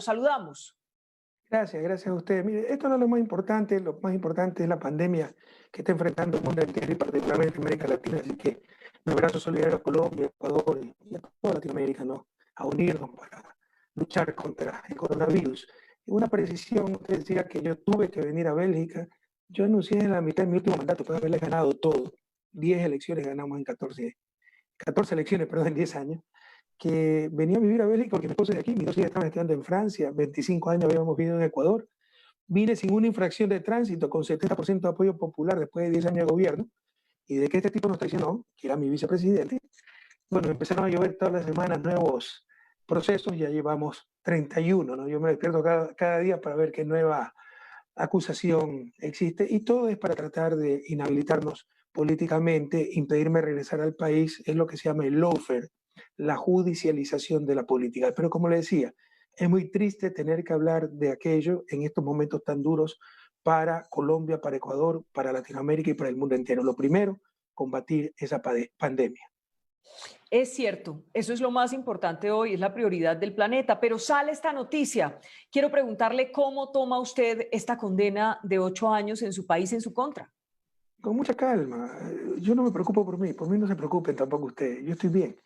Saludamos. Gracias a ustedes. Mire, esto no es lo más importante es la pandemia que está enfrentando el mundo entero y particularmente América Latina, así que mi abrazo solidario a Colombia, Ecuador y a toda Latinoamérica, ¿no? A unirnos para luchar contra el coronavirus. Y una precisión, usted decía que yo tuve que venir a Bélgica, yo anuncié en la mitad de mi último mandato, puede haberle ganado todo, 10 elecciones ganamos en 14 elecciones, perdón, en 10 años, que venía a vivir a Bélgica porque mi esposa es de aquí, mis dos hijas estaban estudiando en Francia, 25 años habíamos vivido en Ecuador, vine sin una infracción de tránsito, con 70% de apoyo popular después de 10 años de gobierno, y de que este tipo nos traicionó, que era mi vicepresidente, bueno, empezaron a llover todas las semanas nuevos procesos, ya llevamos 31, ¿no? Yo me despierto cada día para ver qué nueva acusación existe, y todo es para tratar de inhabilitarnos políticamente, impedirme regresar al país, es lo que se llama el lawfare, la judicialización de la política. Pero como le decía, es muy triste tener que hablar de aquello en estos momentos tan duros para Colombia, para Ecuador, para Latinoamérica y para el mundo entero. Lo primero, combatir esa pandemia. Es cierto, eso es lo más importante hoy, es la prioridad del planeta, pero sale esta noticia. Quiero preguntarle cómo toma usted esta condena de 8 años en su país en su contra. Con mucha calma, yo no me preocupo por mí no se preocupen tampoco ustedes, yo estoy bien.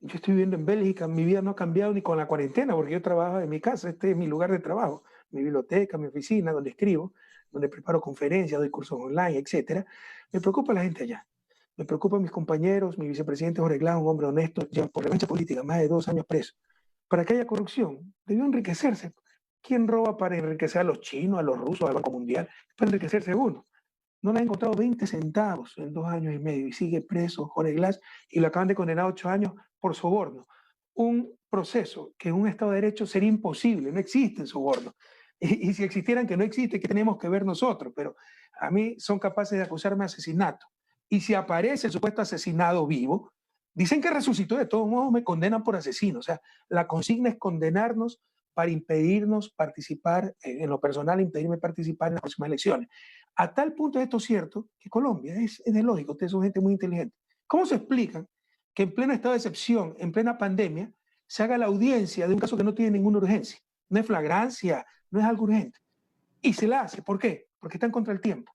Yo estoy viviendo en Bélgica, mi vida no ha cambiado ni con la cuarentena, porque yo trabajo en mi casa, este es mi lugar de trabajo, mi biblioteca, mi oficina, donde escribo, donde preparo conferencias, doy cursos online, etcétera. Me preocupa la gente allá, me preocupan mis compañeros, mi vicepresidente Jorge Glass, un hombre honesto, ya por revancha política, más de 2 años preso. Para que haya corrupción, debió enriquecerse. ¿Quién roba para enriquecer a los chinos, a los rusos, al Banco Mundial? Para enriquecerse uno. No le han encontrado 20 centavos en 2 años y medio y sigue preso Jorge Glass y lo acaban de condenar a 8 años por soborno. Un proceso que en un Estado de Derecho sería imposible, no existe el soborno. Y si existieran, que no existe, ¿qué tenemos que ver nosotros? Pero a mí son capaces de acusarme de asesinato. Y si aparece el supuesto asesinado vivo, dicen que resucitó, de todos modos me condenan por asesino. O sea, la consigna es condenarnos para impedirnos participar, en lo personal, impedirme participar en las próximas elecciones. A tal punto es esto cierto que Colombia es de lógico, ustedes son gente muy inteligente. ¿Cómo se explican que en pleno estado de excepción, en plena pandemia, se haga la audiencia de un caso que no tiene ninguna urgencia? No es flagrancia, no es algo urgente. Y se la hace. ¿Por qué? Porque están contra el tiempo.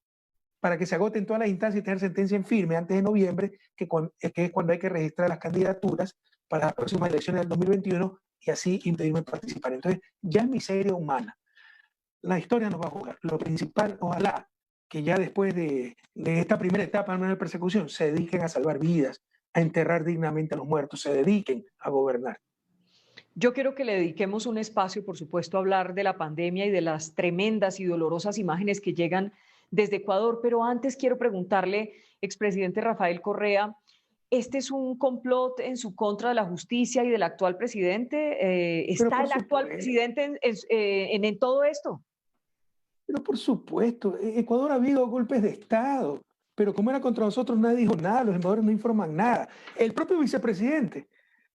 Para que se agoten todas las instancias y tener sentencia en firme antes de noviembre, que es cuando hay que registrar las candidaturas para las próximas elecciones del 2021 y así impedirme participar. Entonces, ya es miseria humana. La historia nos va a jugar. Lo principal, ojalá que ya después de esta primera etapa de persecución se dediquen a salvar vidas, a enterrar dignamente a los muertos, se dediquen a gobernar. Yo quiero que le dediquemos un espacio, por supuesto, a hablar de la pandemia y de las tremendas y dolorosas imágenes que llegan desde Ecuador, pero antes quiero preguntarle, expresidente Rafael Correa, ¿este es un complot en su contra de la justicia y del actual presidente? Pero ¿Está por el actual supuesto, presidente en todo esto? pero por supuesto, Ecuador ha habido golpes de Estado, pero como era contra nosotros nadie dijo nada, los embajadores no informan nada. El propio vicepresidente,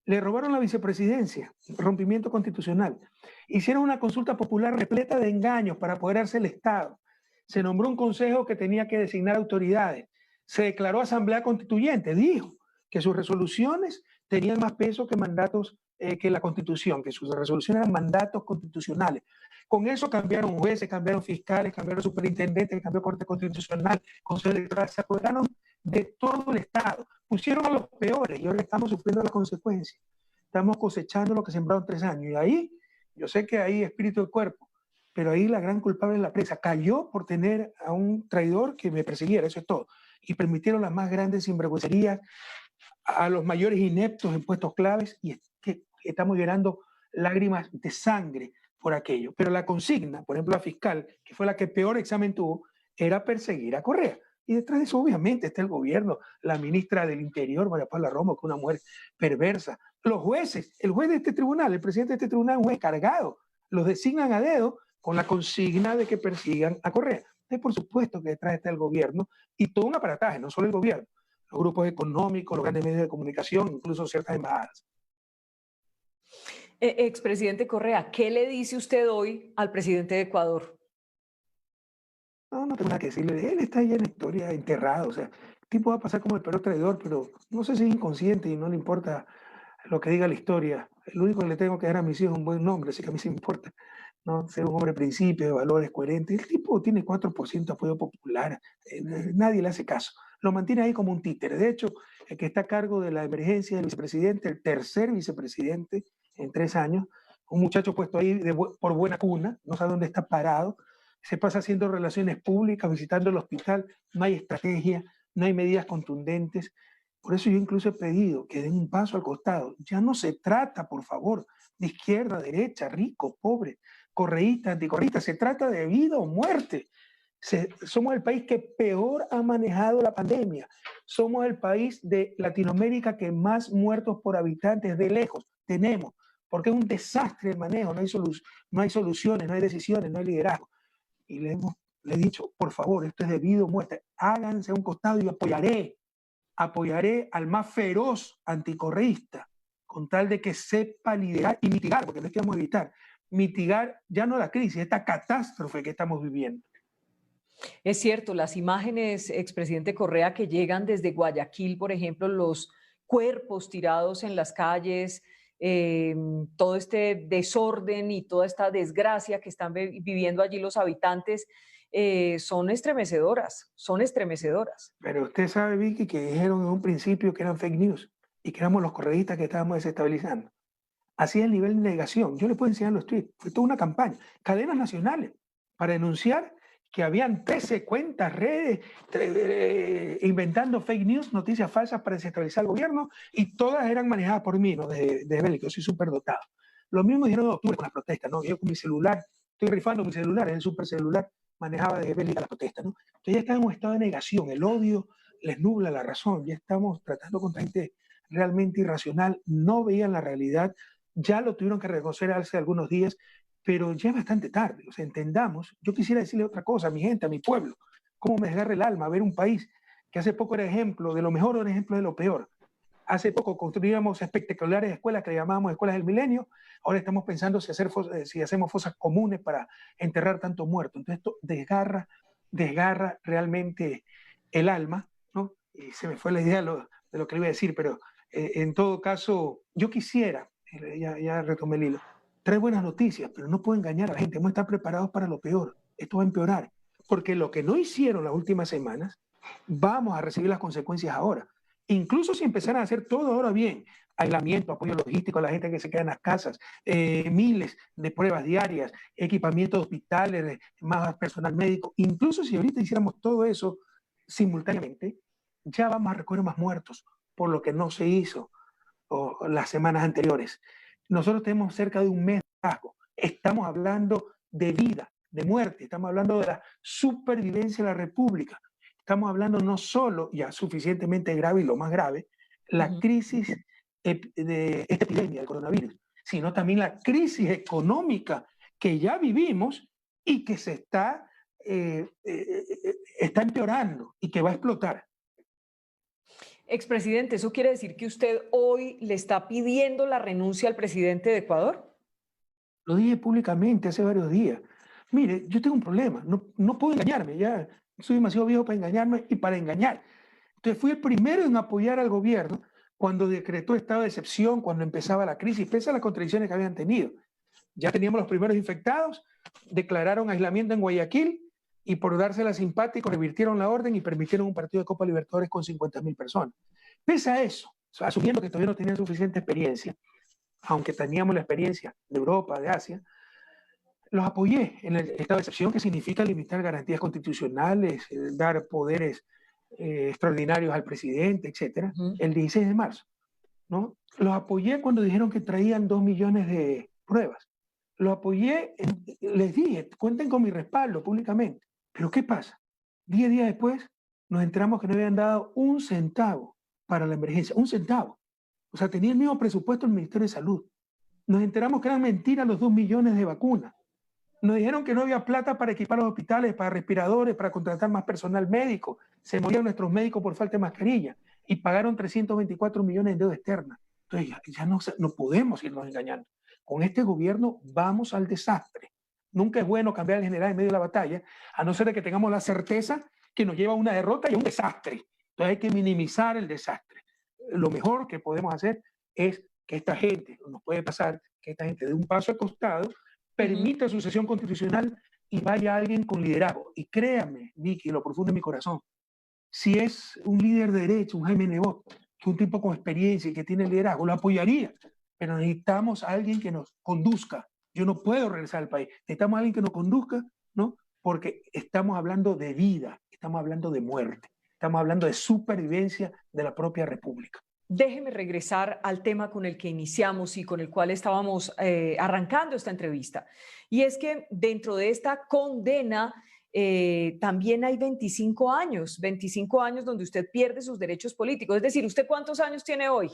le robaron la vicepresidencia, rompimiento constitucional. Hicieron una consulta popular repleta de engaños para apoderarse del Estado. Se nombró un consejo que tenía que designar autoridades. Se declaró asamblea constituyente, dijo que sus resoluciones tenían más peso que mandatos, que la constitución, que sus resoluciones eran mandatos constitucionales. Con eso cambiaron jueces, cambiaron fiscales, cambiaron superintendentes, cambió Corte Constitucional, Consejo Electoral, se apoderaron de todo el Estado, pusieron a los peores y ahora estamos sufriendo las consecuencias. Estamos cosechando lo que sembraron 3 años. Y ahí, yo sé que hay espíritu de cuerpo, pero ahí la gran culpable es la prensa. Cayó por tener a un traidor que me persiguiera, eso es todo. Y permitieron las más grandes sinvergüencerías, a los mayores ineptos en puestos claves, y es que estamos llorando lágrimas de sangre por aquello. Pero la consigna, por ejemplo, la fiscal, que fue la que peor examen tuvo, era perseguir a Correa. Y detrás de eso, obviamente, está el gobierno, la ministra del Interior, María Paula Romo, que es una mujer perversa. Los jueces, el juez de este tribunal, el presidente de este tribunal, es un juez cargado. Los designan a dedo con la consigna de que persigan a Correa. Entonces, por supuesto que detrás está el gobierno y todo un aparataje, no solo el gobierno, los grupos económicos, los grandes medios de comunicación, incluso ciertas embajadas. Expresidente Correa, ¿qué le dice usted hoy al presidente de Ecuador? No, no tengo nada que decirle. Él está ahí en la historia enterrado. O sea, el tipo va a pasar como el peor traidor, pero no sé si es inconsciente y no le importa lo que diga la historia. Lo único que le tengo que dar a mis hijos es un buen nombre, así que a mí sí me importa, ¿no? Ser un hombre de principios, de valores coherentes. El tipo tiene 4% de apoyo popular, nadie le hace caso. Lo mantiene ahí como un títere. De hecho, el que está a cargo de la emergencia del vicepresidente, el tercer vicepresidente en 3 años, un muchacho puesto ahí por buena cuna, no sabe dónde está parado, se pasa haciendo relaciones públicas, visitando el hospital, no hay estrategia, no hay medidas contundentes. Por eso yo incluso he pedido que den un paso al costado. Ya no se trata, por favor, de izquierda, derecha, rico, pobre, correísta, anticorreísta. Se trata de vida o muerte. Somos el país que peor ha manejado la pandemia. Somos el país de Latinoamérica que más muertos por habitantes de lejos tenemos, porque es un desastre el manejo, no hay soluciones, no hay decisiones, no hay liderazgo. Y le he dicho, por favor, esto es de vida o muerte. Háganse a un costado y apoyaré al más feroz anticorreísta, con tal de que sepa liderar y mitigar, porque no es que vamos a evitar, mitigar ya no la crisis, esta catástrofe que estamos viviendo. Es cierto, las imágenes, expresidente Correa, que llegan desde Guayaquil, por ejemplo, los cuerpos tirados en las calles, eh, todo este desorden y toda esta desgracia que están viviendo allí los habitantes, son estremecedoras, son estremecedoras. Pero usted sabe, Vicky, que dijeron en un principio que eran fake news y que éramos los correístas que estábamos desestabilizando. Así es el nivel de negación. Yo les puedo enseñar los tweets. Fue toda una campaña. Cadenas nacionales para denunciar que habían 13 cuentas, redes, inventando fake news, noticias falsas para desestabilizar el gobierno, y todas eran manejadas por mí, ¿no? De Bélico. Yo soy súper dotado. Lo mismo dijeron en octubre con las protestas, ¿no? Yo con mi celular, estoy rifando mi celular, es el super celular, manejaba de Bélica las protestas, ¿no? Entonces ya están en un estado de negación. El odio les nubla la razón. Ya estamos tratando con gente realmente irracional. No veían la realidad, ya lo tuvieron que reconocer hace algunos días, pero ya es bastante tarde. O sea, entendamos. Yo quisiera decirle otra cosa a mi gente, a mi pueblo. Cómo me desgarra el alma ver un país que hace poco era ejemplo de lo mejor o era ejemplo de lo peor. Hace poco construíamos espectaculares escuelas que llamábamos escuelas del milenio. Ahora estamos pensando si hacemos fosas comunes para enterrar tanto muerto. Entonces esto desgarra realmente el alma, ¿no? Y se me fue la idea de lo que le iba a decir, pero en todo caso, yo quisiera, ya retomé el hilo, trae buenas noticias, pero no puedo engañar a la gente. Hemos estado preparados para lo peor. Esto va a empeorar. Porque lo que no hicieron las últimas semanas, vamos a recibir las consecuencias ahora. Incluso si empezaran a hacer todo ahora bien, aislamiento, apoyo logístico a la gente que se queda en las casas, miles de pruebas diarias, equipamiento de hospitales, más personal médico, incluso si ahorita hiciéramos todo eso simultáneamente, ya vamos a recoger más muertos por lo que no se hizo o las semanas anteriores. Nosotros tenemos cerca de un mes de liderazgo. Estamos hablando de vida, de muerte, estamos hablando de la supervivencia de la República. Estamos hablando no solo, ya suficientemente grave y lo más grave, la crisis de esta epidemia del coronavirus, sino también la crisis económica que ya vivimos y que está empeorando y que va a explotar. Expresidente, ¿eso quiere decir que usted hoy le está pidiendo la renuncia al presidente de Ecuador? Lo dije públicamente hace varios días. Mire, yo tengo un problema, no puedo engañarme, ya soy demasiado viejo para engañarme y para engañar. Entonces fui el primero en apoyar al gobierno cuando decretó estado de excepción, cuando empezaba la crisis, pese a las contradicciones que habían tenido. Ya teníamos los primeros infectados, declararon aislamiento en Guayaquil y por dársela simpático revirtieron la orden y permitieron un partido de Copa Libertadores con 50.000 personas. Pese a eso, asumiendo que todavía no tenían suficiente experiencia, aunque teníamos la experiencia de Europa, de Asia, los apoyé en el estado de excepción, que significa limitar garantías constitucionales, dar poderes extraordinarios al presidente, etcétera, el 16 de marzo. ¿No? Los apoyé cuando dijeron que traían 2 millones de pruebas. Los apoyé, les dije, cuenten con mi respaldo públicamente. Pero ¿qué pasa? 10 días después nos enteramos que no habían dado un centavo para la emergencia, un centavo. O sea, tenía el mismo presupuesto el Ministerio de Salud. Nos enteramos que eran mentiras los 2 millones de vacunas. Nos dijeron que no había plata para equipar los hospitales, para respiradores, para contratar más personal médico. Se morían nuestros médicos por falta de mascarilla y pagaron 324 millones en deuda externa. Entonces ya no podemos irnos engañando. Con este gobierno vamos al desastre. Nunca es bueno cambiar el general en medio de la batalla, a no ser de que tengamos la certeza que nos lleva a una derrota y a un desastre. Entonces hay que minimizar el desastre. Lo mejor que podemos hacer es que esta gente, nos puede pasar, que esta gente dé un paso al costado, permita sucesión constitucional y vaya alguien con liderazgo. Y créame, Vicky, lo profundo de mi corazón, si es un líder de derecha, un Jaime Nebot, que es un tipo con experiencia y que tiene liderazgo, lo apoyaría. Pero necesitamos a alguien que nos conduzca. Yo no puedo regresar al país. Necesitamos a alguien que nos conduzca, ¿no? Porque estamos hablando de vida, estamos hablando de muerte, estamos hablando de supervivencia de la propia república. Déjeme regresar al tema con el que iniciamos y con el cual estábamos arrancando esta entrevista. Y es que dentro de esta condena también hay 25 años donde usted pierde sus derechos políticos. Es decir, ¿usted cuántos años tiene hoy?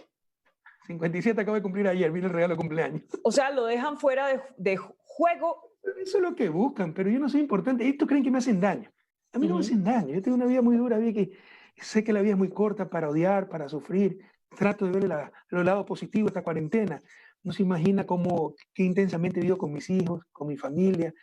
57 acabo de cumplir ayer, vino el regalo de cumpleaños. O sea, lo dejan fuera de juego. Eso es lo que buscan, pero yo no soy importante. Estos creen que me hacen daño. A mí no me hacen daño. Yo tengo una vida muy dura, que sé que la vida es muy corta para odiar, para sufrir. Trato de ver los lados positivos de esta cuarentena. No se imagina qué intensamente vivo con mis hijos, con mi familia,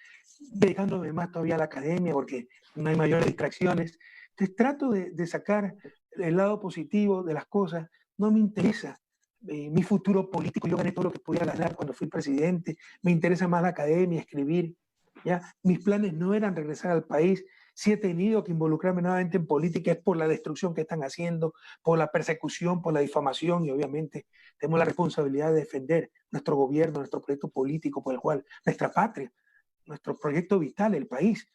dedicándome más todavía a la academia porque no hay mayores distracciones. Entonces trato de sacar el lado positivo de las cosas. No me interesa mi futuro político. Yo gané todo lo que podía ganar cuando fui presidente. Me interesa más la academia, escribir. ¿Ya? Mis planes no eran regresar al país. Si he tenido que involucrarme nuevamente en política es por la destrucción que están haciendo, por la persecución, por la difamación y obviamente tenemos la responsabilidad de defender nuestro gobierno, nuestro proyecto político por el cual, nuestra patria, nuestro proyecto vital, el país,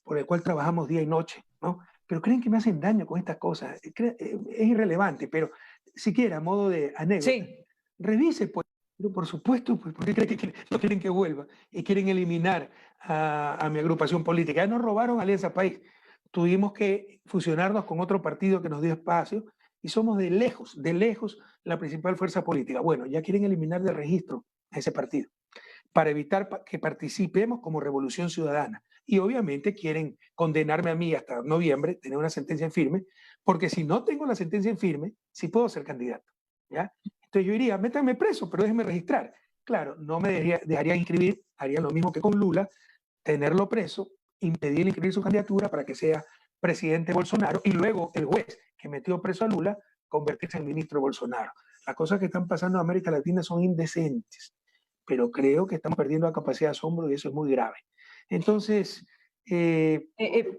por el cual trabajamos día y noche, ¿no? Pero creen que me hacen daño con estas cosas. Es irrelevante, pero siquiera a modo de anécdota, Sí. revise pues. Pero por supuesto, pues, ¿por qué creen que no quieren que vuelva? Y quieren eliminar a mi agrupación política. Ya nos robaron Alianza País. Tuvimos que fusionarnos con otro partido que nos dio espacio y somos de lejos, la principal fuerza política. Bueno, ya quieren eliminar del registro a ese partido para evitar que participemos como Revolución Ciudadana. Y obviamente quieren condenarme a mí hasta noviembre, tener una sentencia en firme, porque si no tengo la sentencia en firme, sí puedo ser candidato. ¿Ya? Entonces yo diría, métanme preso, pero déjenme registrar. Claro, no me dejaría inscribir, haría lo mismo que con Lula, tenerlo preso, impedirle inscribir su candidatura para que sea presidente Bolsonaro y luego el juez que metió preso a Lula convertirse en ministro Bolsonaro. Las cosas que están pasando en América Latina son indecentes, pero creo que estamos perdiendo la capacidad de asombro y eso es muy grave. Entonces,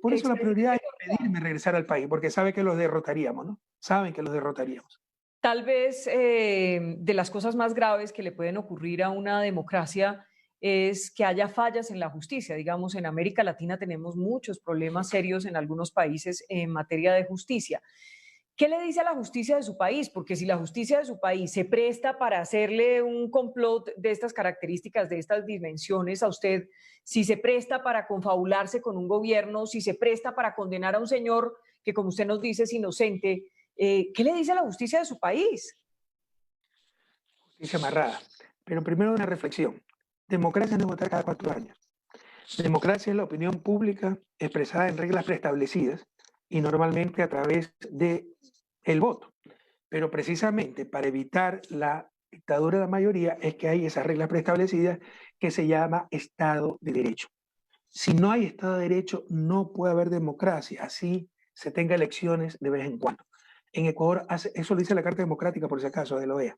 por eso la prioridad es pedirme regresar al país, porque sabe que los derrotaríamos, ¿no? Saben que los derrotaríamos. Tal vez de las cosas más graves que le pueden ocurrir a una democracia es que haya fallas en la justicia. Digamos, en América Latina tenemos muchos problemas serios en algunos países en materia de justicia. ¿Qué le dice a la justicia de su país? Porque si la justicia de su país se presta para hacerle un complot de estas características, de estas dimensiones a usted, si se presta para confabularse con un gobierno, si se presta para condenar a un señor que, como usted nos dice, es inocente, ¿qué le dice a la justicia de su país? Justicia amarrada. Pero primero una reflexión. Democracia no es votar cada 4 años. Democracia es la opinión pública expresada en reglas preestablecidas y normalmente a través de el voto. Pero precisamente para evitar la dictadura de la mayoría es que hay esas reglas preestablecidas que se llama Estado de Derecho. Si no hay Estado de Derecho, no puede haber democracia, así se tenga elecciones de vez en cuando. En Ecuador, eso lo dice la Carta Democrática, por si acaso, de la OEA.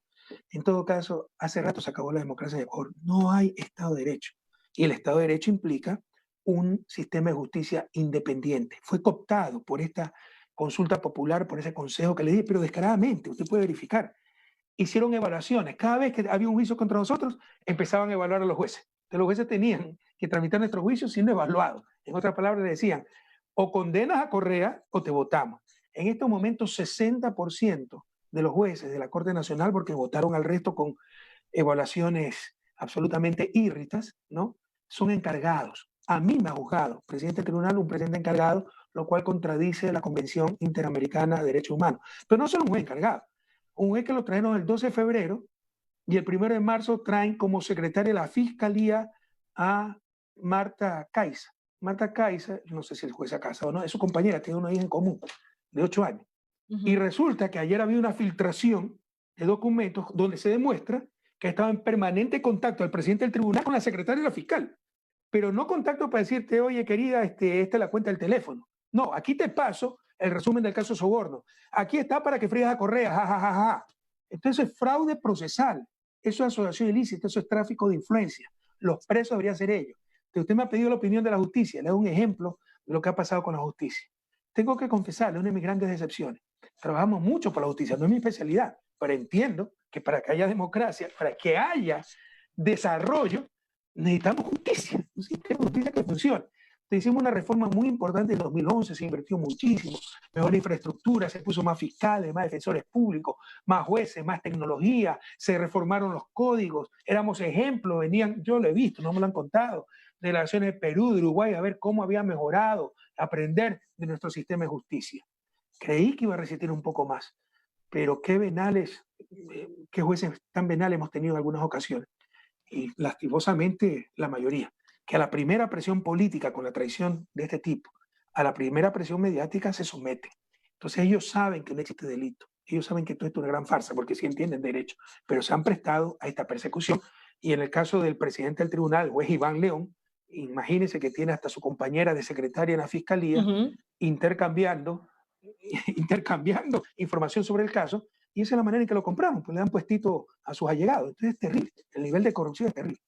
En todo caso, hace rato se acabó la democracia en Ecuador. No hay Estado de Derecho. Y el Estado de Derecho implica un sistema de justicia independiente. Fue cooptado por esta consulta popular, por ese consejo que le di, pero descaradamente, usted puede verificar. Hicieron evaluaciones. Cada vez que había un juicio contra nosotros, empezaban a evaluar a los jueces. Entonces, los jueces tenían que tramitar nuestros juicios siendo evaluados. En otras palabras, le decían, o condenas a Correa o te votamos. En estos momentos, 60% de los jueces de la Corte Nacional, porque votaron al resto con evaluaciones absolutamente írritas, ¿no? Son encargados. A mí me ha juzgado, presidente del tribunal, un presidente encargado, lo cual contradice la Convención Interamericana de Derechos Humanos. Pero no solo un juez encargado, un juez que lo trajeron el 12 de febrero y el 1 de marzo traen como secretaria de la Fiscalía a Marta Caiza. Marta Caiza, no sé si el juez se ha casado o no, es su compañera, tiene una hija en común de 8 años. Y resulta que ayer había una filtración de documentos donde se demuestra que estaba en permanente contacto el presidente del tribunal con la secretaria de la fiscal, pero no contacto para decirte, oye querida, esta es la cuenta del teléfono. No, aquí te paso el resumen del caso Soborno. Aquí está para que frías a Correa, jajajaja. Entonces, fraude procesal. Eso es asociación ilícita, eso es tráfico de influencia. Los presos deberían ser ellos. Entonces, usted me ha pedido la opinión de la justicia, le doy un ejemplo de lo que ha pasado con la justicia. Tengo que confesarle, una de mis grandes decepciones. Trabajamos mucho por la justicia, no es mi especialidad, pero entiendo que para que haya democracia, para que haya desarrollo, necesitamos justicia, un sistema de justicia que funcione. Entonces, hicimos una reforma muy importante en 2011, se invirtió muchísimo, mejor infraestructura, se puso más fiscales, más defensores públicos, más jueces, más tecnología, se reformaron los códigos, éramos ejemplos, venían, yo lo he visto, no me lo han contado, delegaciones de Perú, de Uruguay, a ver cómo había mejorado, aprender de nuestro sistema de justicia. Creí que iba a resistir un poco más, pero qué venales, qué jueces tan venales hemos tenido en algunas ocasiones, y lastimosamente la mayoría, que a la primera presión política con la traición de este tipo, a la primera presión mediática se someten. Entonces ellos saben que no existe delito, ellos saben que todo esto es una gran farsa, porque sí entienden derecho, pero se han prestado a esta persecución. Y en el caso del presidente del tribunal, el juez Iván León, imagínense que tiene hasta su compañera de secretaria en la fiscalía, intercambiando, intercambiando información sobre el caso, y esa es la manera en que lo compraron, pues le han puestito a sus allegados. Entonces es terrible, el nivel de corrupción es terrible.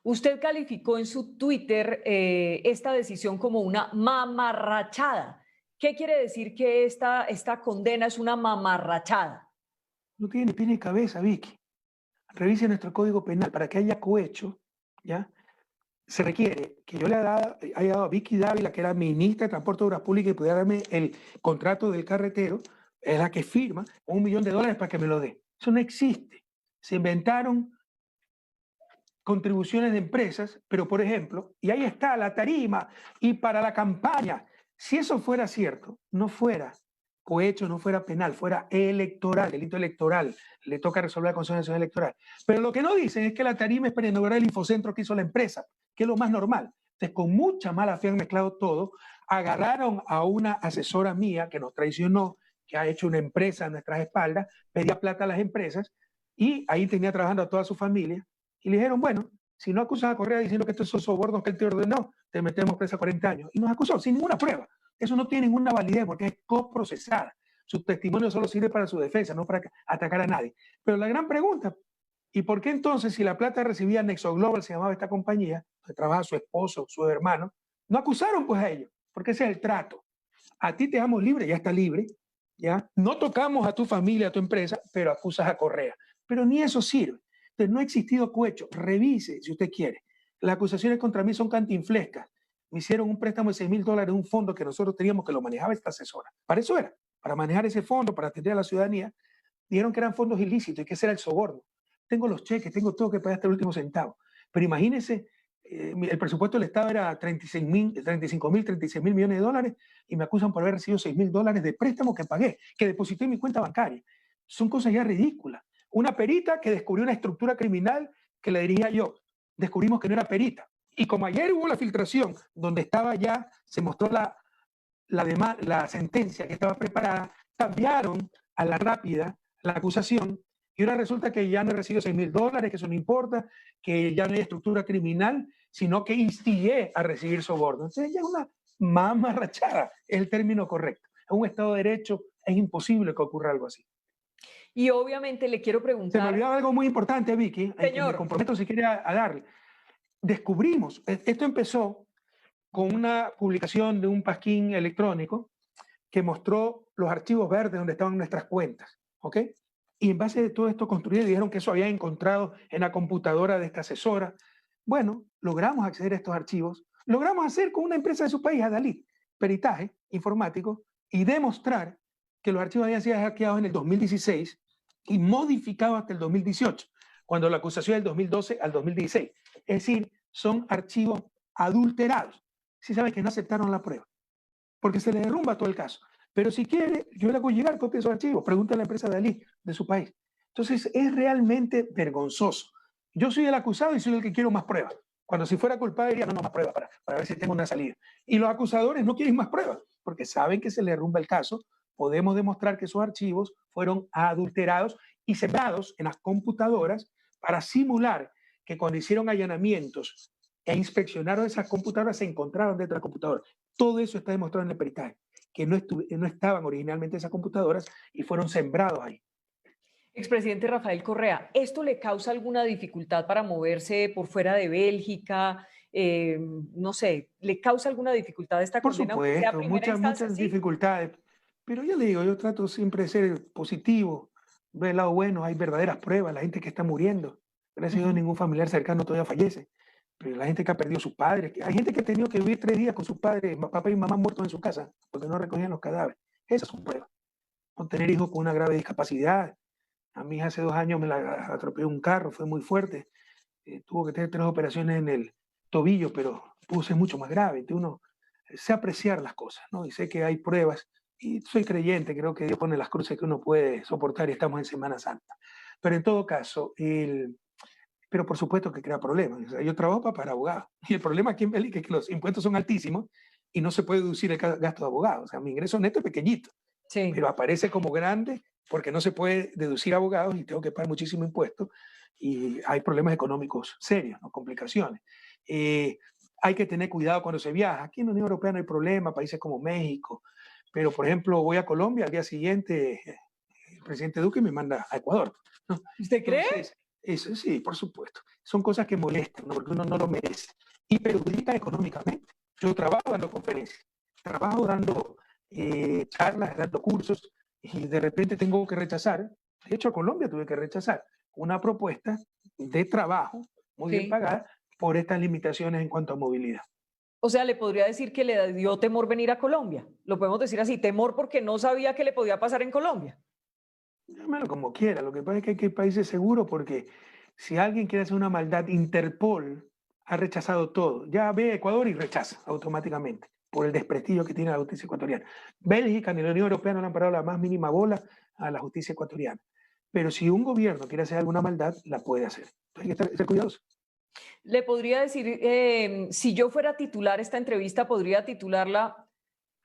Usted calificó en su Twitter esta decisión como una mamarrachada. ¿Qué quiere decir que esta condena es una mamarrachada? No tiene ni pie ni cabeza, Vicky. Revise nuestro código penal. Para que haya cohecho, ¿ya? Se requiere que yo le haya dado a Vicky Dávila, que era ministra de Transporte de Obras Públicas, y pudiera darme el contrato del carretero, es la que firma, $1 millón para que me lo dé. Eso no existe. Se inventaron contribuciones de empresas, pero por ejemplo, y ahí está la tarima, y para la campaña, si eso fuera cierto, no fuera cohecho, no fuera penal, fuera electoral, delito electoral, le toca resolver la Consejo Nacional Electoral. Pero lo que no dicen es que la tarima es para inaugurar el infocentro que hizo la empresa, que es lo más normal. Entonces, con mucha mala fe han mezclado todo, agarraron a una asesora mía que nos traicionó, que ha hecho una empresa a nuestras espaldas, pedía plata a las empresas, y ahí tenía trabajando a toda su familia, y le dijeron, bueno, si no acusas a Correa diciendo que estos son sobornos que él te ordenó, te metemos presa 40 años. Y nos acusó sin ninguna prueba. Eso no tiene ninguna validez porque es coprocesada. Su testimonio solo sirve para su defensa, no para atacar a nadie. Pero la gran pregunta, ¿y por qué entonces, si la plata recibía Nexo Global, se llamaba esta compañía, donde trabaja su esposo, su hermano, no acusaron pues a ellos? Porque ese es el trato. A ti te damos libre, ya está libre, ¿ya? No tocamos a tu familia, a tu empresa, pero acusas a Correa. Pero ni eso sirve. Entonces, no ha existido cohecho. Revise, si usted quiere. Las acusaciones contra mí son cantinflescas. Me hicieron un préstamo de $6,000 de un fondo que nosotros teníamos, que lo manejaba esta asesora. Para eso era, para manejar ese fondo, para atender a la ciudadanía. Dijeron que eran fondos ilícitos y que ese era el soborno. Tengo los cheques, tengo todo que pagar hasta el último centavo. Pero imagínense, el presupuesto del Estado era 36 mil, 36 mil millones de dólares, y me acusan por haber recibido $6,000 de préstamo que pagué, que deposité en mi cuenta bancaria. Son cosas ya ridículas. Una perita que descubrió una estructura criminal que le diría yo. Descubrimos que no era perita. Y como ayer hubo la filtración, donde estaba ya, se mostró la sentencia que estaba preparada, cambiaron a la rápida la acusación, y ahora resulta que ya no he recibido $6,000, que eso no importa, que ya no hay estructura criminal, sino que instigué a recibir soborno. Entonces ya es una mamarrachada, es el término correcto. En un Estado de Derecho es imposible que ocurra algo así. Y obviamente le quiero Se me preguntar, olvidaba algo muy importante, Vicky, que me señor, comprometo si quiere a darle. Descubrimos, esto empezó con una publicación de un pasquín electrónico que mostró los archivos verdes donde estaban nuestras cuentas, ¿ok? Y en base de todo esto construyeron, dijeron que eso había encontrado en la computadora de esta asesora. Bueno, logramos acceder a estos archivos, logramos hacer con una empresa de su país, Adalid, peritaje informático, y demostrar que los archivos habían sido hackeados en el 2016 y modificados hasta el 2018, cuando la acusación es del 2012 al 2016. Es decir, son archivos adulterados. Si saben que no aceptaron la prueba, porque se le derrumba todo el caso. Pero si quiere, yo le hago llegar copias de esos archivos, pregúntale a la empresa de Ali, de su país. Entonces, es realmente vergonzoso. Yo soy el acusado y soy el que quiero más pruebas. Cuando si fuera culpable diría, no, más pruebas para ver si tengo una salida. Y los acusadores no quieren más pruebas, porque saben que se le derrumba el caso. Podemos demostrar que esos archivos fueron adulterados y sembrados en las computadoras para simular que cuando hicieron allanamientos e inspeccionaron esas computadoras, se encontraron dentro de la computadora. Todo eso está demostrado en el peritaje, que no estaban originalmente esas computadoras y fueron sembrados ahí. Expresidente Rafael Correa, ¿esto le causa alguna dificultad para moverse por fuera de Bélgica? No sé, ¿le causa alguna dificultad esta Por condena, aunque sea a supuesto, primera instancia? muchas Sí. dificultades, pero yo le digo, yo trato siempre de ser positivo, ver el lado bueno, hay verdaderas pruebas, la gente que está muriendo, gracias a Dios Ujú. ningún familiar cercano todavía fallece, pero la gente que ha perdido sus padres, hay gente que ha tenido que vivir 3 días con sus padres, papá y mamá muertos en su casa, porque no recogían los cadáveres, esas son pruebas. O tener hijos con una grave discapacidad, a mí hace 2 años me la atropelló un carro, fue muy fuerte, tuvo que tener 3 operaciones en el tobillo, pero pudo ser mucho más grave. Entonces uno sé apreciar las cosas, ¿no? Y sé que hay pruebas, y soy creyente, creo que Dios pone las cruces que uno puede soportar y estamos en Semana Santa. Pero en todo caso, pero por supuesto que crea problemas. O sea, yo trabajo para pagar abogados. Y el problema aquí en Bélgica es que los impuestos son altísimos y no se puede deducir el gasto de abogados. O sea, mi ingreso neto es pequeñito, Sí. pero aparece como grande porque no se puede deducir abogados y tengo que pagar muchísimo impuesto y hay problemas económicos serios, ¿no? Complicaciones. Eh, Hay que tener cuidado cuando se viaja. Aquí en la Unión Europea no hay problema, países como México, pero por ejemplo voy a Colombia, al día siguiente el presidente Duque me manda a Ecuador, ¿no? ¿Usted cree? Entonces, eso sí, por supuesto. Son cosas que molestan, ¿no? Porque uno no lo merece y perjudican económicamente. Yo trabajo dando conferencias, trabajo dando charlas, dando cursos, y de repente tengo que rechazar, de hecho a Colombia tuve que rechazar una propuesta de trabajo muy bien Sí. pagada por estas limitaciones en cuanto a movilidad. O sea, le podría decir que le dio temor venir a Colombia. Lo podemos decir así, temor porque no sabía qué le podía pasar en Colombia. Llámalo como quiera, lo que pasa es que hay países seguros porque si alguien quiere hacer una maldad, Interpol ha rechazado todo. Ya ve a Ecuador y rechaza automáticamente por el desprestigio que tiene la justicia ecuatoriana. Bélgica ni la Unión Europea no le han parado la más mínima bola a la justicia ecuatoriana. Pero si un gobierno quiere hacer alguna maldad, la puede hacer. Entonces hay que ser cuidadoso. Le podría decir, si yo fuera a titular esta entrevista, podría titularla,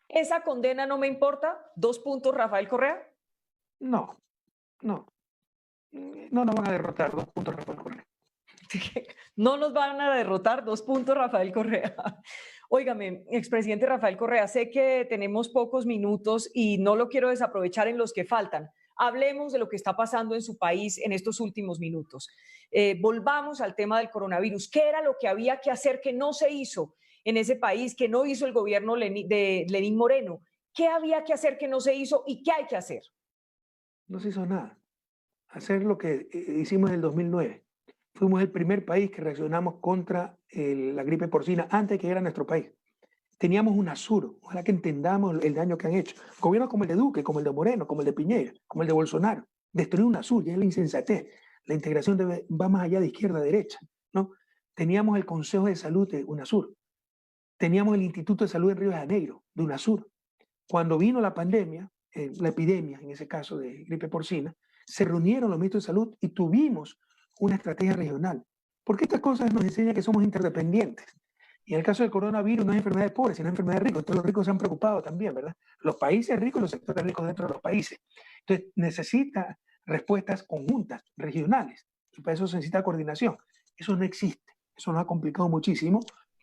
¿esa condena no me importa? Dos puntos, Rafael Correa. No, no, no nos van a derrotar 2 puntos Rafael Correa. No nos van a derrotar, dos puntos, Rafael Correa. Óigame, expresidente Rafael Correa, sé que tenemos pocos minutos y no lo quiero desaprovechar en los que faltan. Hablemos de lo que está pasando en su país en estos últimos minutos. Volvamos al tema del coronavirus. ¿Qué era lo que había que hacer que no se hizo en ese país, que no hizo el gobierno de Lenín Moreno? ¿Qué había que hacer que no se hizo y qué hay que hacer? No se hizo nada. Hacer lo que hicimos en el 2009. Fuimos el primer país que reaccionamos contra la gripe porcina antes que era nuestro país. Teníamos un ASUR, ojalá que entendamos el daño que han hecho. Gobiernos como el de Duque, como el de Moreno, como el de Piñera, como el de Bolsonaro. Destruir un ASUR, ya es la insensatez. La integración va más allá de izquierda a derecha, ¿no? Teníamos el Consejo de Salud de UNASUR. Teníamos el Instituto de Salud en Río de Janeiro, de UNASUR. Cuando vino la pandemia, la epidemia, en ese caso de gripe porcina, se reunieron los ministros de salud y tuvimos una estrategia regional. Porque estas cosas nos enseñan que somos interdependientes. Y en el caso del coronavirus no es enfermedad de pobres, sino enfermedad de ricos. Entonces los ricos se han preocupado también, ¿verdad? Los países ricos y los sectores ricos dentro de los países. Entonces necesita respuestas conjuntas, regionales. Y para eso se necesita coordinación. Eso no existe. Eso nos ha complicado muchísimo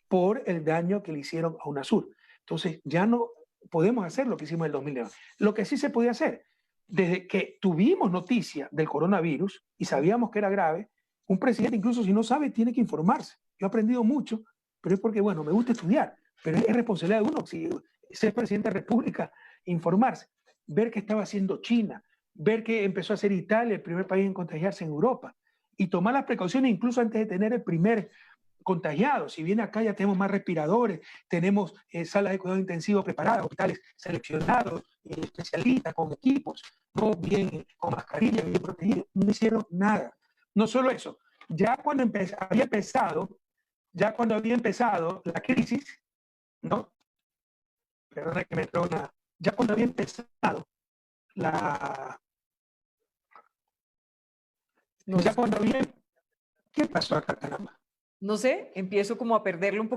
por el daño que le hicieron a UNASUR. Entonces ya no podemos hacer lo que hicimos en el 2009. Lo que sí se podía hacer, desde que tuvimos noticia del coronavirus y sabíamos que era grave, un presidente incluso si no sabe tiene que informarse. Yo he aprendido mucho, pero es porque, bueno, me gusta estudiar, pero es responsabilidad de uno, si ser presidente de la República, informarse, ver qué estaba haciendo China, ver qué empezó a hacer Italia, el primer país en contagiarse en Europa, y tomar las precauciones incluso antes de tener el primer contagiados. Si viene acá ya tenemos más respiradores, tenemos salas de cuidado intensivo preparadas, hospitales seleccionados, especialistas con equipos, no bien con mascarilla, bien protegidos. No hicieron nada. No solo eso, ya cuando había empezado la crisis, ¿no? Perdona que me entró una. Ya cuando había empezado la. No, Ya cuando había. ¿Qué pasó acá, caramba? no sé, empiezo como a perderlo un poquito.